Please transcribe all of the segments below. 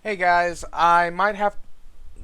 Hey guys, I might have.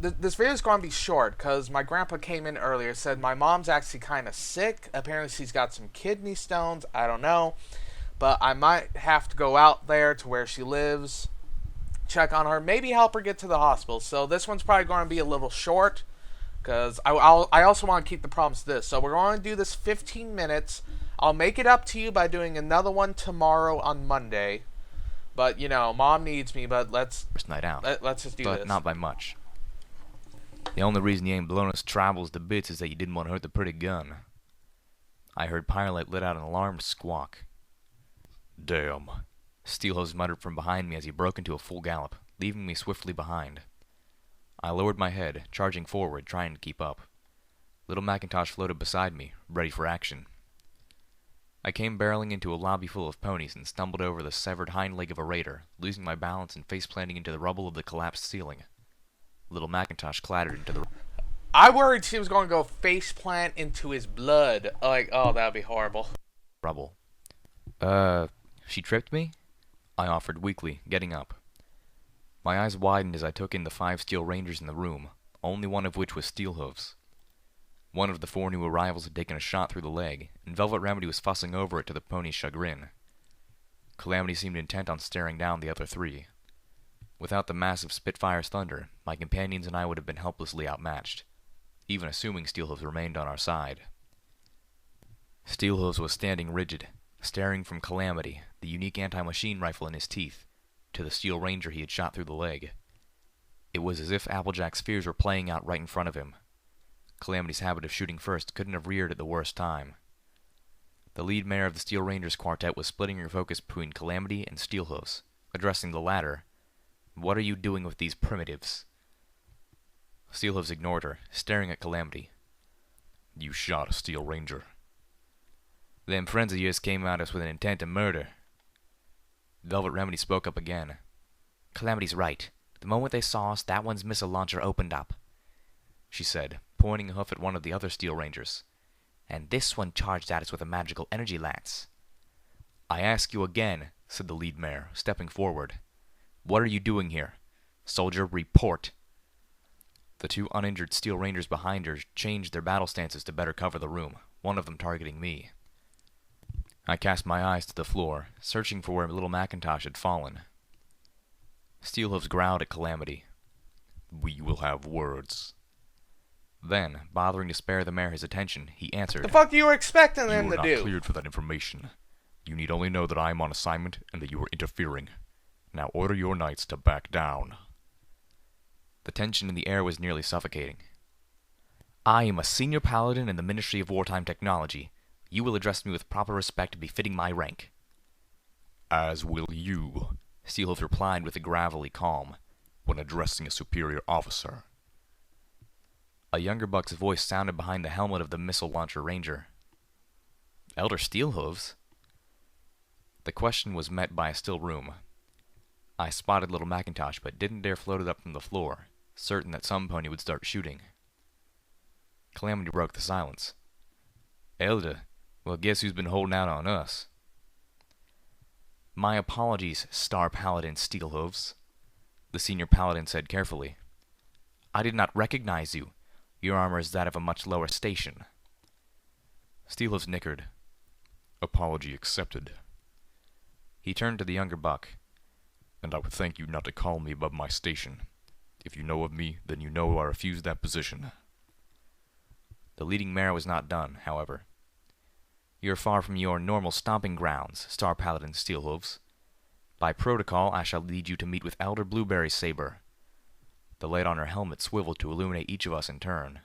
This video is going to be short because my grandpa came in earlier, said my mom's actually kind of sick. Apparently, she's got some kidney stones. I don't know. But I might have to go out there to where she lives, check on her, maybe help her get to the hospital. So this one's probably going to be a little short because I also want to keep the promise to this. So we're going to do this 15 minutes. I'll make it up to you by doing another one tomorrow on Monday. But, you know, Mom needs me, but First night out, let's just do but this. not by much. The only reason you ain't blown us tribals to bits is that you didn't want to hurt the pretty gun. I heard Pirate let out an alarmed squawk. Damn, Steelhose muttered from behind me as he broke into a full gallop, leaving me swiftly behind. I lowered my head, charging forward, trying to keep up. Little Macintosh floated beside me, ready for action. I came barreling into a lobby full of ponies and stumbled over the severed hind leg of a raider, losing my balance and face-planting into the rubble of the collapsed ceiling. Little Macintosh clattered into the I worried she was going to go face plant into his blood. Like, oh, that would be horrible. rubble. She tripped me? I offered weakly, getting up. My eyes widened as I took in the 5 steel rangers in the room, only one of which was Steelhooves. One of the 4 new arrivals had taken a shot through the leg, and Velvet Remedy was fussing over it to the pony's chagrin. Calamity seemed intent on staring down the other 3. Without the massive Spitfire's thunder, my companions and I would have been helplessly outmatched, even assuming Steelhooves remained on our side. Steelhooves was standing rigid, staring from Calamity, the unique anti-machine rifle in his teeth, to the Steel Ranger he had shot through the leg. It was as if Applejack's fears were playing out right in front of him. Calamity's habit of shooting first couldn't have reared at the worst time. The lead mare of the Steel Rangers quartet was splitting her focus between Calamity and Steelhooves, addressing the latter. What are you doing with these primitives? Steelhooves ignored her, staring at Calamity. You shot a Steel Ranger. Them friends of yours came at us with an intent to murder. Velvet Remedy spoke up again. Calamity's right. The moment they saw us, that one's missile launcher opened up, she said, pointing a hoof at one of the other Steel Rangers. And this one charged at us with a magical energy lance. I ask you again, said the lead mare, stepping forward. What are you doing here? Soldier, report. The 2 uninjured Steel Rangers behind her changed their battle stances to better cover the room, one of them targeting me. I cast my eyes to the floor, searching for where little Macintosh had fallen. Steelhooves growled at Calamity. We will have words. Then, bothering to spare the mare his attention, he answered. The fuck you were expecting them to do? You are not cleared for that information. You need only know that I am on assignment and that you are interfering. Now order your knights to back down. The tension in the air was nearly suffocating. I am a senior paladin in the Ministry of Wartime Technology. You will address me with proper respect befitting my rank. As will you, Steelhooves replied with a gravelly calm, when addressing a superior officer. A younger buck's voice sounded behind the helmet of the missile launcher ranger. Elder Steelhooves? The question was met by a still room. I spotted little Macintosh, but didn't dare float it up from the floor, certain that some pony would start shooting. Calamity broke the silence. Elder, well, guess who's been holding out on us? My apologies, Star Paladin Steelhooves, the senior paladin said carefully. I did not recognize you. Your armor is that of a much lower station. Steelhooves nickered. Apology accepted. He turned to the younger buck. And I would thank you not to call me above my station. If you know of me, then you know I refuse that position. The leading mare was not done, however. You're far from your normal stomping grounds, Star Paladin Steelhooves. By protocol, I shall lead you to meet with Elder Blueberry Saber. The light on her helmet swiveled to illuminate each of us in turn.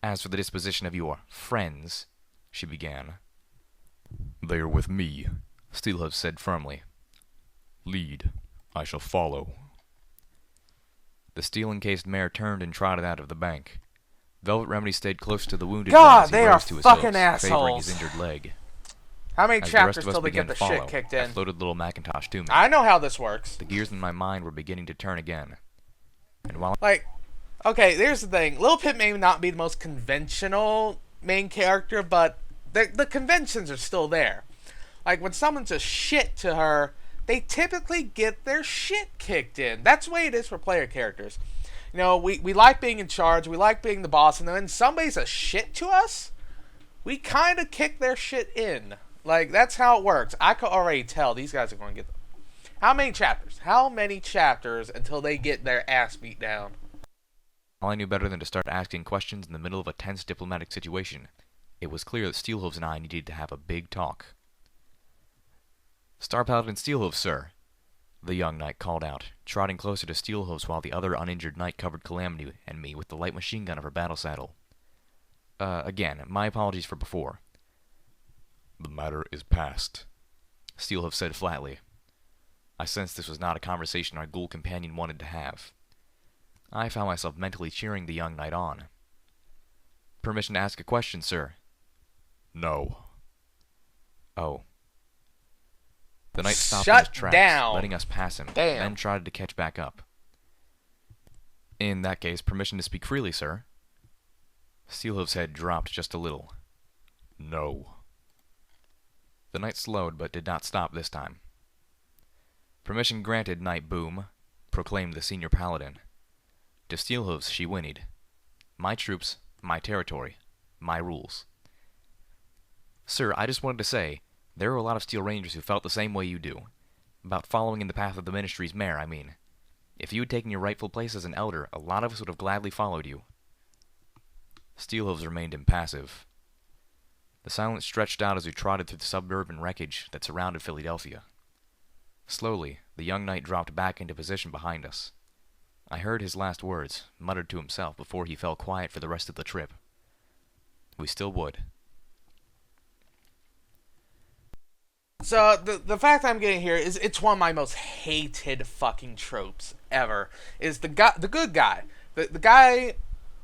As for the disposition of your friends, she began. They are with me, Steelhooves said firmly. Lead. I shall follow. The steel-encased mare turned and trotted out of the bank. Velvet Remedy stayed close to the wounded God, one as he they rose are to his fucking hooves, favoring his assholes. injured leg. How many As chapters the rest of us till they began get the to follow, shit kicked I in? floated little Macintosh to me. I know how this works. The gears in my mind were beginning to turn again. And while Like, okay, here's the thing. Lil Pip may not be the most conventional main character, but the conventions are still there. Like, when someone's a shit to her, they typically get their shit kicked in. That's the way it is for player characters. You know, we like being in charge, we like being the boss, and then when somebody's a shit to us, we kind of kick their shit in. Like, that's how it works. I could already tell these guys are going to get them. How many chapters? How many chapters until they get their ass beat down? All I knew better than to start asking questions in the middle of a tense diplomatic situation. It was clear that Steelhooves and I needed to have a big talk. Star Paladin Steelhooves, sir, the young knight called out, trotting closer to Steelhooves while the other uninjured knight covered Calamity and me with the light machine gun of her battle saddle. Again, my apologies for before. The matter is past, Steelhooves said flatly. I sensed this was not a conversation our ghoul companion wanted to have. I found myself mentally cheering the young knight on. Permission to ask a question, sir? No. Oh. The knight stopped in his tracks, letting us pass him, then tried to catch back up. In that case, permission to speak freely, sir? Steelhooves' head dropped just a little. No. The knight slowed, but did not stop this time. Permission granted, Knight Boom, proclaimed the senior paladin. To Steelhooves she whinnied. My troops, my territory, my rules. Sir, I just wanted to say, there are a lot of Steel Rangers who felt the same way you do. About following in the path of the Ministry's mare, I mean. If you had taken your rightful place as an elder, a lot of us would have gladly followed you. Steelhooves remained impassive. The silence stretched out as we trotted through the suburban wreckage that surrounded Philadelphia. Slowly, the young knight dropped back into position behind us. I heard his last words, muttered to himself before he fell quiet for the rest of the trip. We still would. So, the fact I'm getting here is it's one of my most hated fucking tropes ever. Is the good guy. The guy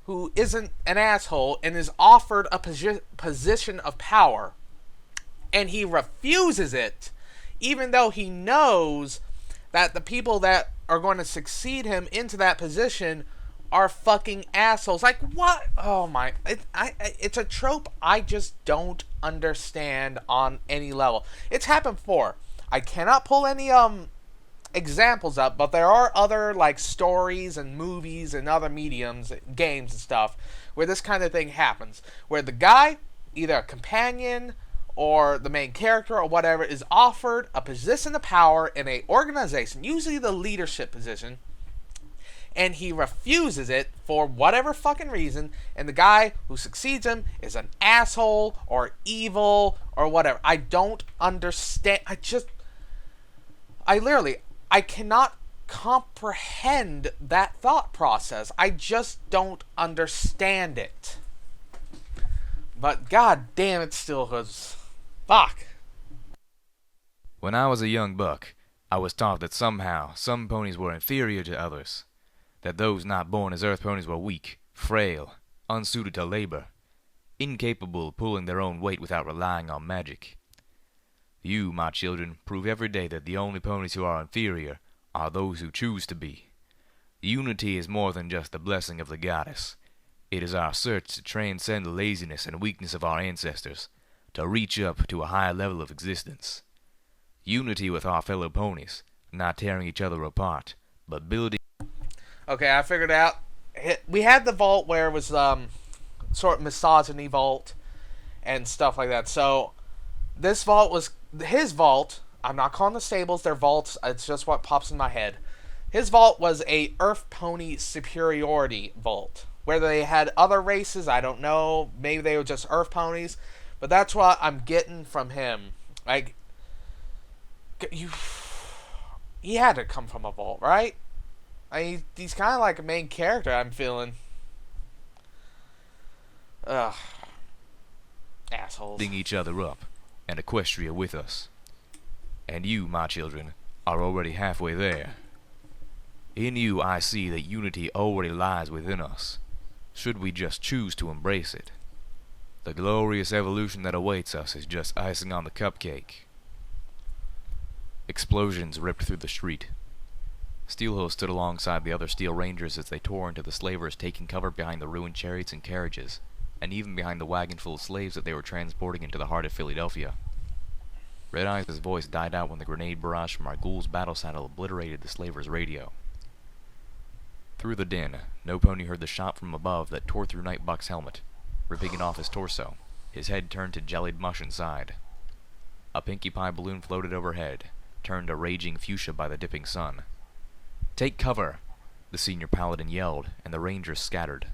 who isn't an asshole and is offered a position of power, and he refuses it, even though he knows that the people that are going to succeed him into that position are fucking assholes. Like, what? Oh my. It's a trope I just don't understand on any level. It's happened before. I cannot pull any examples up, but there are other like stories and movies and other mediums, games and stuff, where this kind of thing happens, where the guy, either a companion or the main character or whatever, is offered a position of power in a organization, usually the leadership position, and he refuses it for whatever fucking reason, and the guy who succeeds him is an asshole or evil or whatever. I don't understand. I cannot comprehend that thought process. I just don't understand it. But god damn, it still was. Fuck. When I was a young buck, I was taught that somehow some ponies were inferior to others. That those not born as earth ponies were weak, frail, unsuited to labor, incapable of pulling their own weight without relying on magic. You, my children, prove every day that the only ponies who are inferior are those who choose to be. Unity is more than just the blessing of the goddess. It is our search to transcend the laziness and weakness of our ancestors, to reach up to a higher level of existence. Unity with our fellow ponies, not tearing each other apart, but building... Okay, I figured out. We had the vault where it was sort of misogyny vault and stuff like that. So this vault was his vault. I'm not calling the stables their vaults. It's just what pops in my head. His vault was a Earth Pony superiority vault. Whether they had other races, I don't know. Maybe they were just Earth Ponies. But that's what I'm getting from him. Like, he had to come from a vault, right? He's kind of like a main character, I'm feeling. Ugh. Assholes. Building each other up, and Equestria with us. And you, my children, are already halfway there. In you I see that unity already lies within us, should we just choose to embrace it. The glorious evolution that awaits us is just icing on the cupcake. Explosions ripped through the street. Steelhooves stood alongside the other Steel Rangers as they tore into the slavers, taking cover behind the ruined chariots and carriages, and even behind the wagon full of slaves that they were transporting into the heart of Philadelphia. Red Eyes' voice died out when the grenade barrage from our ghoul's battle saddle obliterated the slaver's radio. Through the din, No Pony heard the shot from above that tore through Nightbuck's helmet, ripping it off his torso. His head turned to jellied mush inside. A Pinkie Pie balloon floated overhead, turned a raging fuchsia by the dipping sun. "Take cover!" the senior paladin yelled, and the rangers scattered.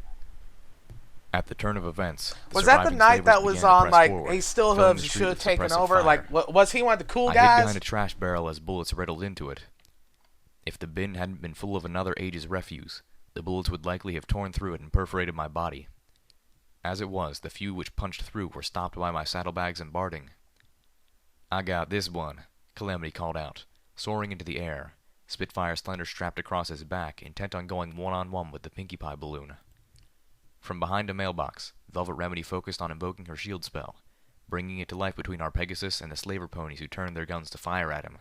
At the turn of events, was that the night that was on, like, hey, Still filling Hooves the street should have with taken suppressive over? fire. Like, was he one of the cool I hid guys? behind a trash barrel as bullets riddled into it. If the bin hadn't been full of another age's refuse, the bullets would likely have torn through it and perforated my body. As it was, the few which punched through were stopped by my saddlebags and barding. "I got this one," Calamity called out, soaring into the air, Spitfire slender strapped across his back, intent on going one-on-one with the Pinkie Pie balloon. From behind a mailbox, Velvet Remedy focused on invoking her shield spell, bringing it to life between our Pegasus and the slaver ponies who turned their guns to fire at him.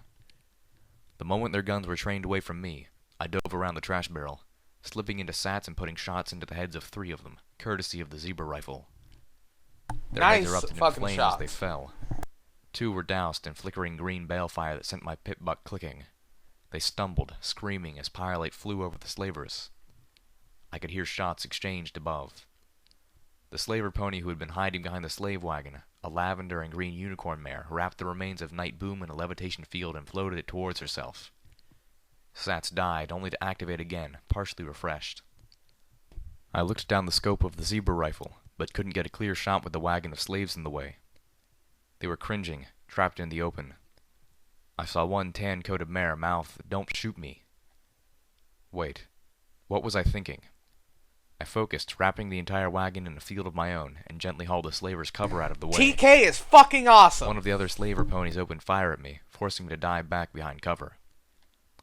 The moment their guns were trained away from me, I dove around the trash barrel, slipping into sats and putting shots into the heads of 3 of them, courtesy of the zebra rifle. Their heads Nice erupted in fucking flames shots. as they fell. 2 were doused in flickering green balefire that sent my pit buck clicking. They stumbled, screaming, as pyrelite flew over the slavers. I could hear shots exchanged above. The slaver pony who had been hiding behind the slave wagon, a lavender and green unicorn mare, wrapped the remains of Night Boom in a levitation field and floated it towards herself. Sats died, only to activate again, partially refreshed. I looked down the scope of the zebra rifle, but couldn't get a clear shot with the wagon of slaves in the way. They were cringing, trapped in the open. I saw one tan-coated mare mouth, "Don't shoot me." Wait, what was I thinking? I focused, wrapping the entire wagon in a field of my own, and gently hauled the slaver's cover out of the way. TK is fucking awesome! One of the other slaver ponies opened fire at me, forcing me to dive back behind cover.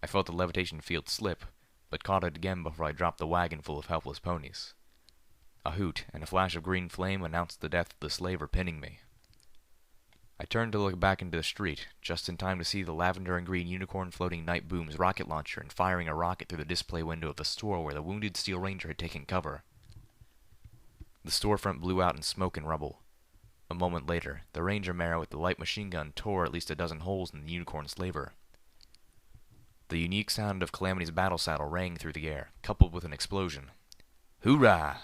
I felt the levitation field slip, but caught it again before I dropped the wagon full of helpless ponies. A hoot and a flash of green flame announced the death of the slaver pinning me. I turned to look back into the street, just in time to see the lavender and green unicorn floating Night Boom's rocket launcher and firing a rocket through the display window of the store where the wounded Steel Ranger had taken cover. The storefront blew out in smoke and rubble. A moment later, the Ranger mare with the light machine gun tore at least a dozen holes in the unicorn slaver. The unique sound of Calamity's battle saddle rang through the air, coupled with an explosion. Hoorah!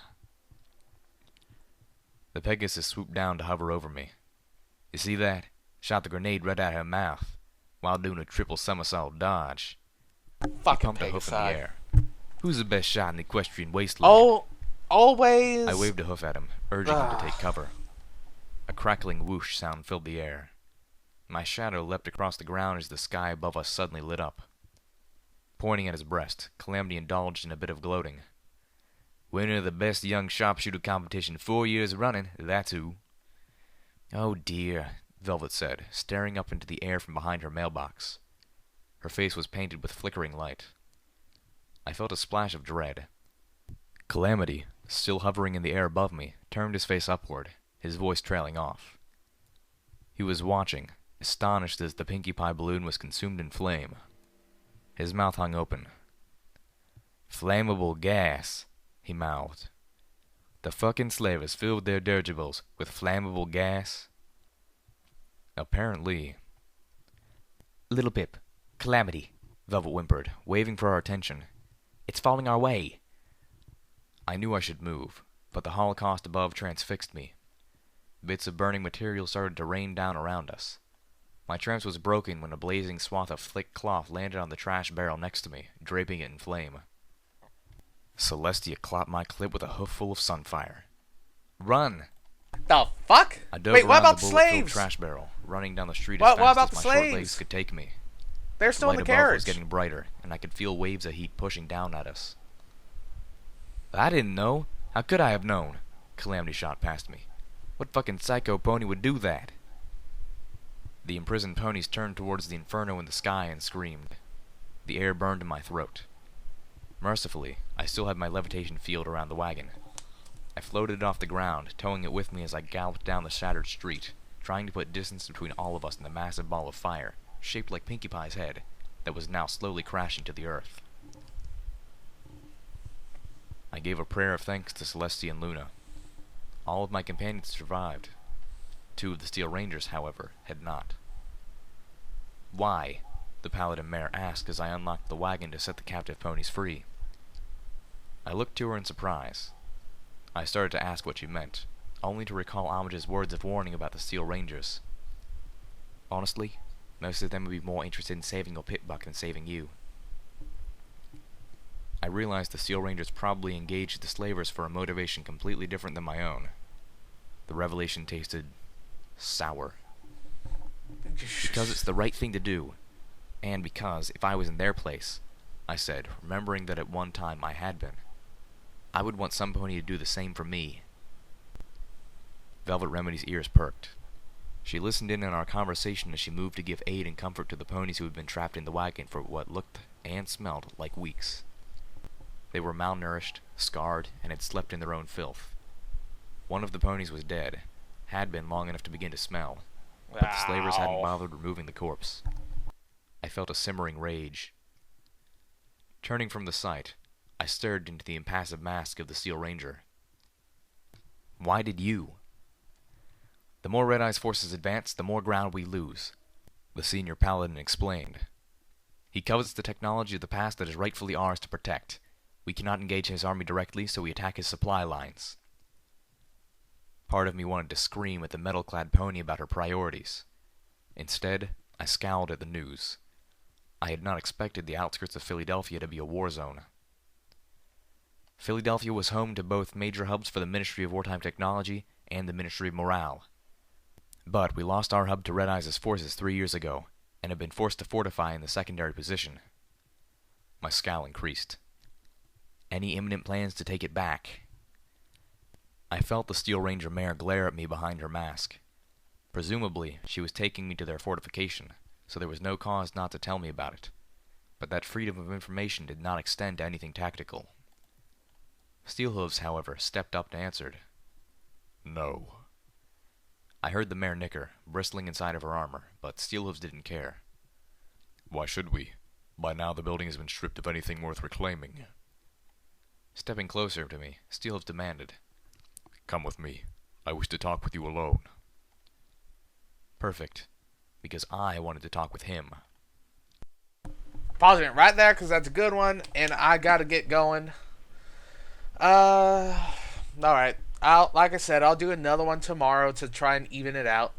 The Pegasus swooped down to hover over me. You see that? Shot the grenade right out of her mouth, while doing a triple somersault dodge. Fucking Pumped a hoof in the Pegasus. air. Who's the best shot in the equestrian wasteland? Oh, always. I waved a hoof at him, urging him to take cover. A crackling whoosh sound filled the air. My shadow leapt across the ground as the sky above us suddenly lit up. Pointing at his breast, Calamity indulged in a bit of gloating. "Winner of the best young sharpshooter competition 4 years running, that's who." "Oh dear," Velvet said, staring up into the air from behind her mailbox. Her face was painted with flickering light. I felt a splash of dread. Calamity, still hovering in the air above me, turned his face upward, his voice trailing off. He was watching, astonished as the Pinkie Pie balloon was consumed in flame. His mouth hung open. "Flammable gas," he mouthed. "The fucking slavers filled their dirigibles with flammable gas?" Apparently. "Little Pip, Calamity," Velvet whimpered, waving for our attention. "It's falling our way." I knew I should move, but the holocaust above transfixed me. Bits of burning material started to rain down around us. My trance was broken when a blazing swath of thick cloth landed on the trash barrel next to me, draping it in flame. Celestia clopped my clip with a hoofful of sunfire. "Run!" The fuck? I dove Wait, what around about the the bullet-filled slaves? trash barrel, running down the street What as fast about as the my short slaves? legs could take me. They're still in light the above carriage. was getting brighter, and I could feel waves of heat pushing down at us. "I didn't know. How could I have known?" Calamity shot past me. "What fucking psycho pony would do that?" The imprisoned ponies turned towards the inferno in the sky and screamed. The air burned in my throat. Mercifully, I still had my levitation field around the wagon. I floated it off the ground, towing it with me as I galloped down the shattered street, trying to put distance between all of us and the massive ball of fire, shaped like Pinkie Pie's head, that was now slowly crashing to the earth. I gave a prayer of thanks to Celestia and Luna. All of my companions survived. 2 of the Steel Rangers, however, had not. Why? The Paladin Mare asked as I unlocked the wagon to set the captive ponies free. I looked to her in surprise. I started to ask what she meant, only to recall Homage's words of warning about the Steel Rangers. Honestly, most of them would be more interested in saving your pitbuck than saving you. I realized the Steel Rangers probably engaged the slavers for a motivation completely different than my own. The revelation tasted sour. Because it's the right thing to do, and because, if I was in their place, I said, remembering that at one time I had been, I would want some pony to do the same for me. Velvet Remedy's ears perked. She listened in on our conversation as she moved to give aid and comfort to the ponies who had been trapped in the wagon for what looked and smelled like weeks. They were malnourished, scarred, and had slept in their own filth. One of the ponies was dead, had been long enough to begin to smell, but the slavers hadn't bothered removing the corpse. I felt a simmering rage. Turning from the sight, I stared into the impassive mask of the Steel Ranger. Why did you? The more Red Eye's forces advance, the more ground we lose, the senior paladin explained. He covets the technology of the past that is rightfully ours to protect. We cannot engage his army directly, so we attack his supply lines. Part of me wanted to scream at the metal-clad pony about her priorities. Instead, I scowled at the news. I had not expected the outskirts of Philadelphia to be a war zone. Philadelphia was home to both major hubs for the Ministry of Wartime Technology and the Ministry of Morale. But we lost our hub to Red Eye's forces 3 years ago, and have been forced to fortify in the secondary position. My scowl increased. Any imminent plans to take it back? I felt the Steel Ranger mare glare at me behind her mask. Presumably, she was taking me to their fortification, so there was no cause not to tell me about it. But that freedom of information did not extend to anything tactical. Steel Hooves, however, stepped up and answered. No. I heard the mare nicker, bristling inside of her armor, but Steel Hooves didn't care. Why should we? By now the building has been stripped of anything worth reclaiming. Stepping closer to me, Steel Hooves demanded. Come with me. I wish to talk with you alone. Perfect. Because I wanted to talk with him. Pausing it right there because that's a good one, and I gotta get going. Alright. Like I said, I'll do another one tomorrow to try and even it out.